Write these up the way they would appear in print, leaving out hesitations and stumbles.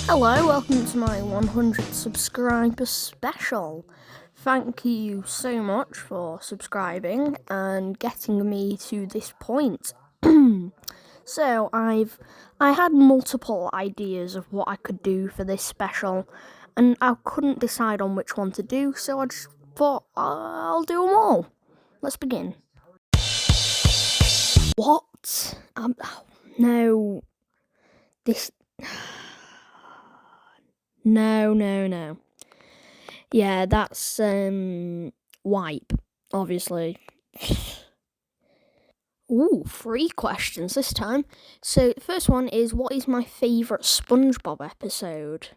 Hello, welcome to my 100 subscriber special. Thank you so much for subscribing and getting me to this point. So I had multiple ideas of what I could do for this special, and I couldn't decide on which one to do, so I just thought I'll do them all. Let's begin. What? No. This. No. Yeah, that's wipe, obviously. Ooh, 3 questions this time. So the first one is, what is my favourite SpongeBob episode?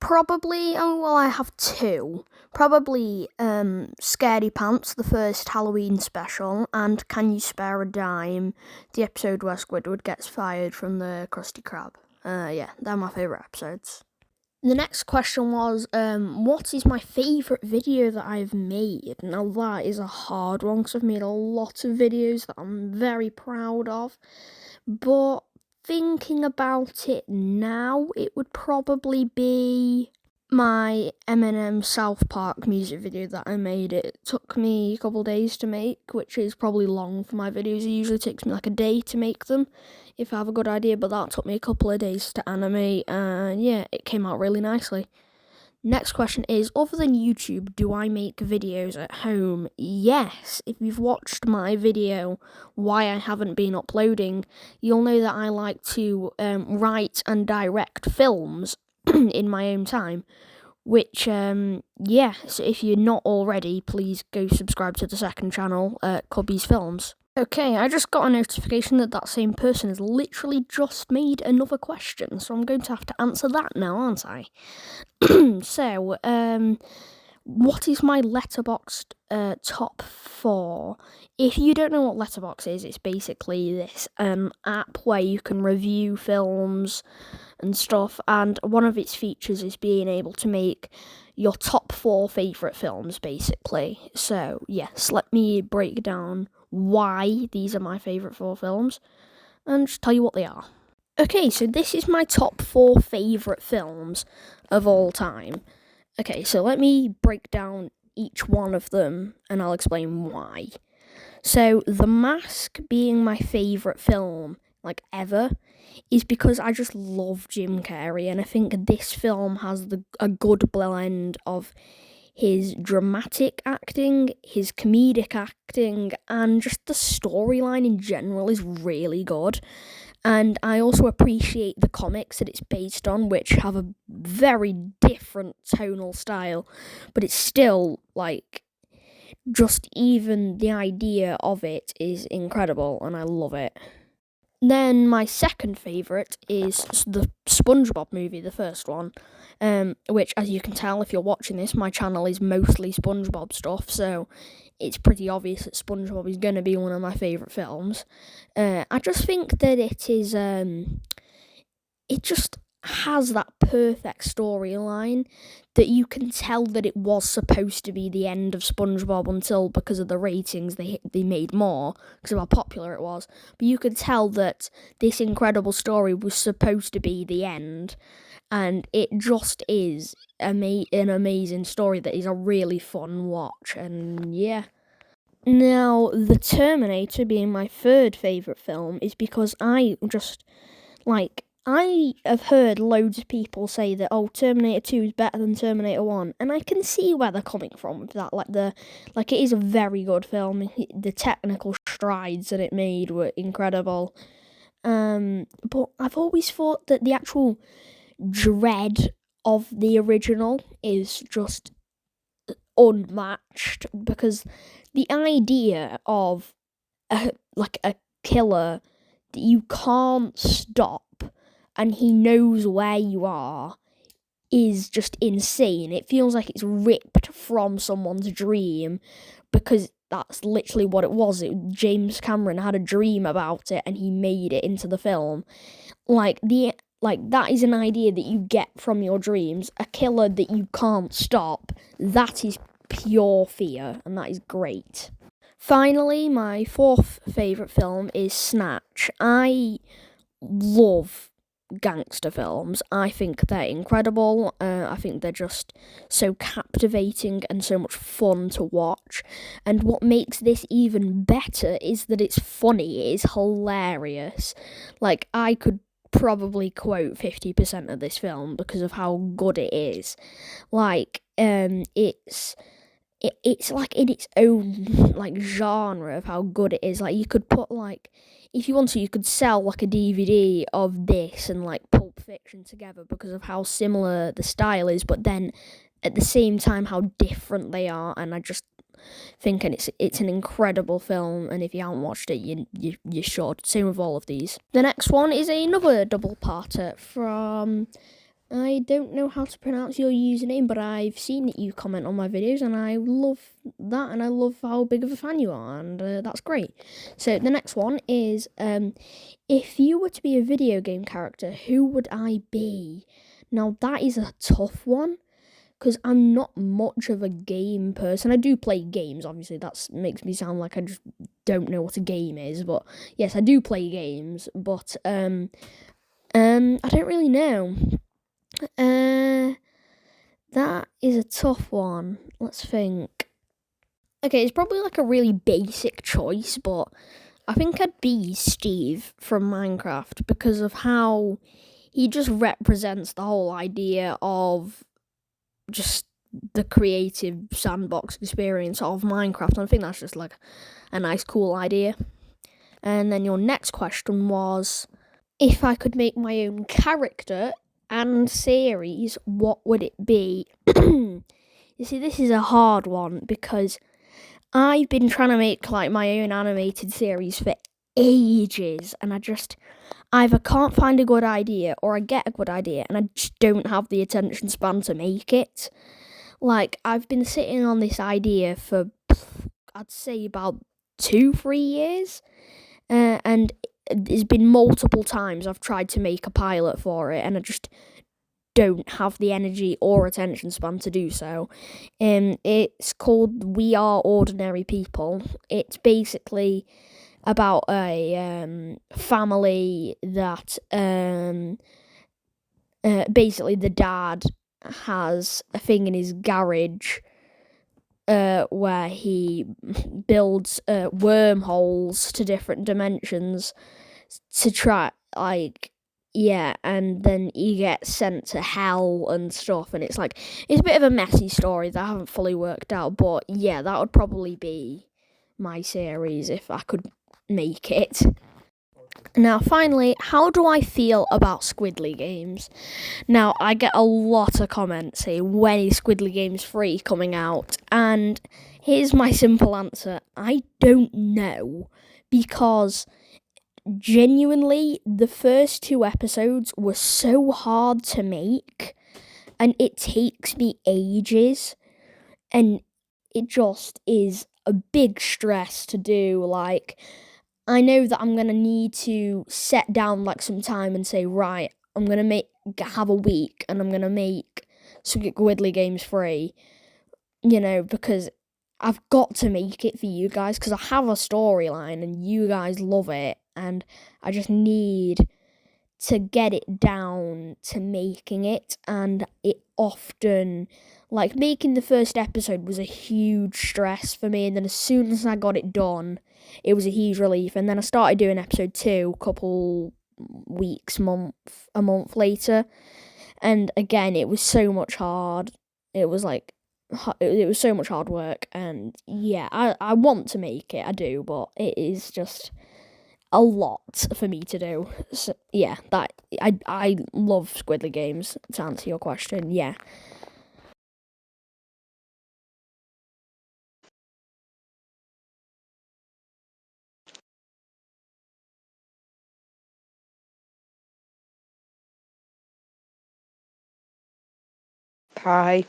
Probably, I have 2. Probably Scaredy Pants, the first Halloween special, and Can You Spare a Dime, the episode where Squidward gets fired from the Krusty Krab. Yeah, they're my favourite episodes. The next question was, what is my favourite video that I've made? Now that is a hard one because I've made a lot of videos that I'm very proud of, but thinking about it now, it would probably be my Eminem South Park music video that I made. It took me a couple of days to make, which is probably long for my videos. It usually takes me like a day to make them if I have a good idea, but that took me a couple of days to animate, and yeah, it came out really nicely. Next question is, other than YouTube, do I make videos at home? Yes. If you've watched my video, why I haven't been uploading, you'll know that I like to write and direct films in my own time, which, so if you're not already, please go subscribe to the second channel, Cubby's Films. Okay, I just got a notification that same person has literally just made another question, so I'm going to have to answer that now, aren't I? So, what is my Letterboxd top 4? If you don't know what Letterboxd is, it's basically this app where you can review films and stuff, and one of its features is being able to make your top 4 favourite films, basically. So, yes, let me break down why these are my favourite 4 films and just tell you what they are. Okay, so this is my top 4 favourite films of all time. Okay, so let me break down each one of them and I'll explain why. So, The Mask being my favourite film, ever, is because I just love Jim Carrey, and I think this film has a good blend of his dramatic acting, his comedic acting, and just the storyline in general is really good. And I also appreciate the comics that it's based on, which have a very different tonal style, but it's still, just even the idea of it is incredible, and I love it. Then my second favourite is the SpongeBob movie, the first one, which, as you can tell if you're watching this, my channel is mostly SpongeBob stuff, so it's pretty obvious that SpongeBob is going to be one of my favourite films. I just think that it just has that perfect storyline that you can tell that it was supposed to be the end of SpongeBob until, because of the ratings, they made more because of how popular it was. But you could tell that this incredible story was supposed to be the end, and it just is an amazing story that is a really fun watch, and yeah. Now, The Terminator being my third favourite film is because I have heard loads of people say that, Terminator 2 is better than Terminator 1, and I can see where they're coming from with that. It is a very good film. The technical strides that it made were incredible. But I've always thought that the actual dread of the original is just unmatched, because the idea of a killer that you can't stop and he knows where you are is just insane. It feels like it's ripped from someone's dream, because that's literally what it was. James Cameron had a dream about it and he made it into the film. That is an idea that you get from your dreams. A killer that you can't stop. That is pure fear, and that is great. Finally, my fourth favourite film is Snatch. I love gangster films. I think they're incredible. I think they're just so captivating and so much fun to watch. And what makes this even better is that it's funny, it is hilarious. Like, I could probably quote 50% of this film because of how good it is. Like, it's like in its own like genre of how good it is. Like, you could put, like, if you want to, you could sell like a DVD of this and like Pulp Fiction together because of how similar the style is, but then at the same time how different they are. And I just think it's an incredible film, and if you haven't watched it, you should. Same with all of these. The next one is another double-parter from, I don't know how to pronounce your username, but I've seen that you comment on my videos, and I love that, and I love how big of a fan you are, and that's great. So the next one is, if you were to be a video game character, who would I be? Now, that is a tough one, because I'm not much of a game person. I do play games, obviously. That makes me sound like I just don't know what a game is, but yes, I do play games, but I don't really know. That is a tough one. Let's think. Okay, it's probably like a really basic choice, but I think I'd be Steve from Minecraft because of how he just represents the whole idea of just the creative sandbox experience of Minecraft. And I think that's just like a nice, cool idea. And then your next question was, if I could make my own character and series, what would it be? You see, this is a hard one because I've been trying to make like my own animated series for ages, and I just either can't find a good idea or I get a good idea and I just don't have the attention span to make it. Like, I've been sitting on this idea for, I'd say, about 2-3 years, and there's been multiple times I've tried to make a pilot for it, and I just don't have the energy or attention span to do so. It's called We Are Ordinary People. It's basically about a family that basically the dad has a thing in his garage where he builds wormholes to different dimensions to try, like, yeah, and then he gets sent to hell and stuff, and it's a bit of a messy story that I haven't fully worked out, but yeah, that would probably be my series if I could make it. Now, finally, how do I feel about Squidly Games? Now, I get a lot of comments saying, when is Squidly Games 3 coming out? And here's my simple answer. I don't know, because genuinely, the first 2 episodes were so hard to make, and it takes me ages, and it just is a big stress to do. Like, I know that I'm going to need to set down like some time and say, right, I'm going to have a week and I'm going to make Squidly Games 3, because I've got to make it for you guys, because I have a storyline and you guys love it, and I just need to get it down to making it. And it often, like, making the first episode was a huge stress for me, and then as soon as I got it done, it was a huge relief. And then I started doing episode 2 a couple weeks, a month later, and again, it was so much hard. It was so much hard work, and yeah, I want to make it, I do, but it is just a lot for me to do. So yeah, that I love Squidly Games, to answer your question. Yeah. Hi.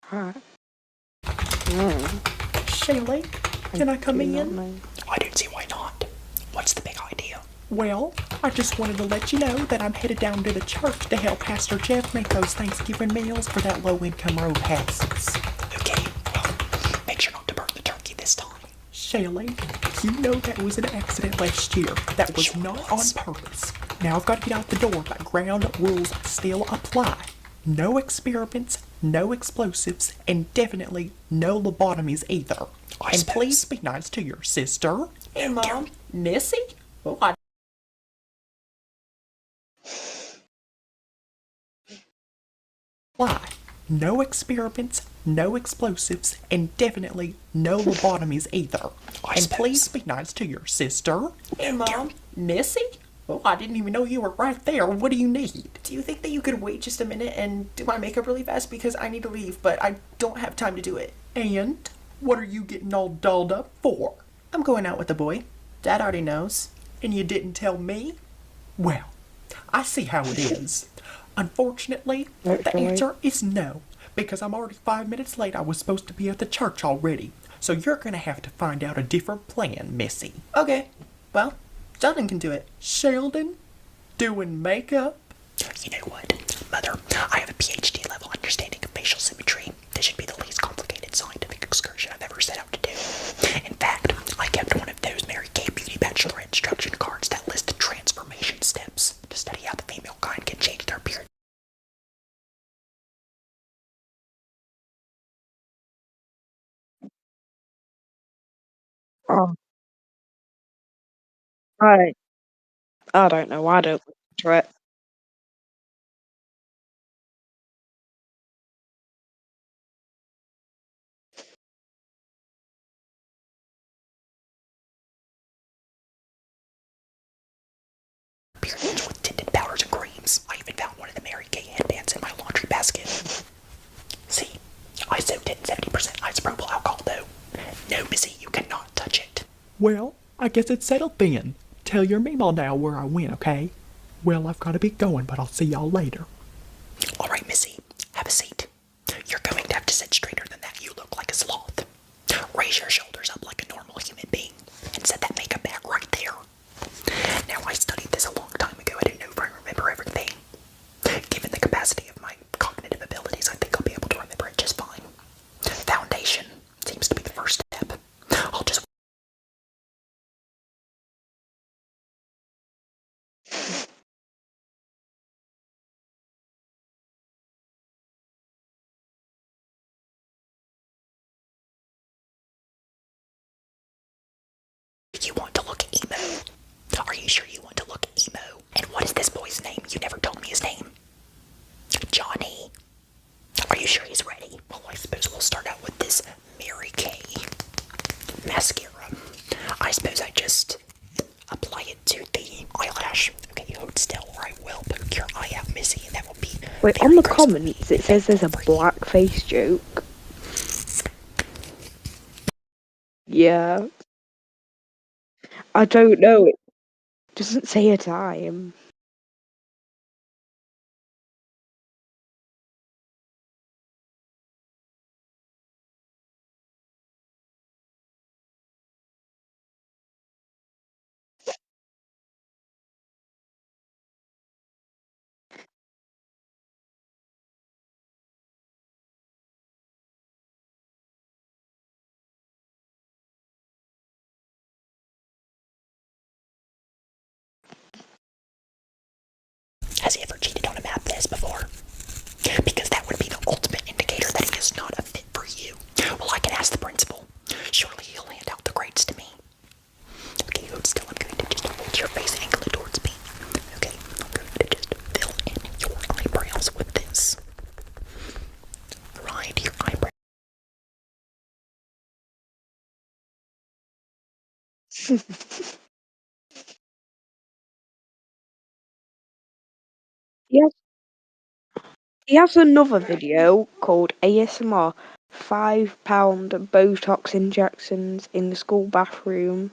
Hi. Shaylee, can I come in? I don't see why not. What's the big idea? Well, I just wanted to let you know that I'm headed down to the church to help Pastor Jeff make those Thanksgiving meals for that low-income road houses. Shelley, you know that was an accident last year. That was not on purpose. Now I've got to get out the door, but ground rules still apply. No experiments, no explosives, and definitely no lobotomies either. And please be nice to your sister. And Mom. Missy? Oh, I Why? No experiments, no explosives, and definitely no lobotomies either. And please be nice to your sister. And Mom. Missy? Oh, I didn't even know you were right there. What do you need? Do you think that you could wait just a minute and do my makeup really fast? Because I need to leave, but I don't have time to do it. And what are you getting all dolled up for? I'm going out with the boy. Dad already knows. And you didn't tell me? Well, I see how it is. Unfortunately, the answer is no, because I'm already 5 minutes late. I was supposed to be at the church already. So you're gonna have to find out a different plan, Missy. Okay. Well, Sheldon can do it. Sheldon? Doing makeup? You know what, Mother? I have a PhD level understanding of facial symmetry. This should be the least complicated scientific excursion I've ever set out to do. In fact, I kept one of those Mary Kay Beauty Bachelor instruction cards that listed transformation steps to study how the female kind can change their appearance. Oh, I I don't know. I don't listen to it. Appearance with tinted powders and creams. I even found one of the Mary Kay headbands in my laundry basket. See, I soaked it in 70% isopropyl alcohol though. No, Missy, you cannot touch it. Well, I guess it's settled then. Tell your meemaw now where I went, okay? Well, I've got to be going, but I'll see y'all later. All right, Missy, have a seat. You're going to have to sit straighter than that. You look like a sloth. Raise your shoulders up like a normal human being and set that makeup back right there. Now, I studied this a long time ago. I don't know if I remember everything. Given the capacity of my cognitive abilities, I think I'll be able to remember it just fine. Foundation seems to be the first step. I'll just You want to look emo? Are you sure you want to look emo? And what is this boy's name? You never told me his name. Johnny. Are you sure he's ready? Well, I suppose we'll start out with this Mary Kay mascara. I suppose I just apply it to the eyelash. Okay, hold still, or I will poke your eye out, Missy, and that will be. Wait, very on the gross. comments it says there's a blackface joke. Yeah. I don't know. It doesn't say a time. Has he ever cheated on a math test before? Because that would be the ultimate indicator that he is not a fit for you. Well, I can ask the principal. Surely he'll hand out the grades to me. Okay, hold still. I'm going to just hold your face angle it towards me. Okay, I'm going to just fill in your eyebrows with this. Right, your eyebrows. He has, he has another video called ASMR £5 Botox injections in the school bathroom.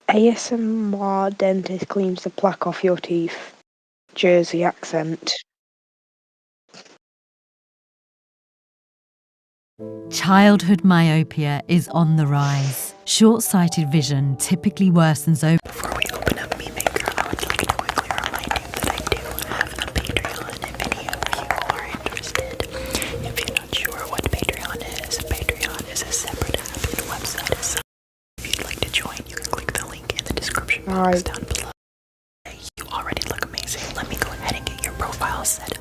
ASMR dentist cleans the plaque off your teeth. Jersey accent. Childhood myopia is on the rise. Short-sighted vision typically worsens over. Before we open up MeMaker, I would like to quickly remind you that I do have a Patreon if any of you are interested. If you're not sure what Patreon is a separate app and website. If you'd like to join, you can click the link in the description box down below. You already look amazing. Let me go ahead and get your profile set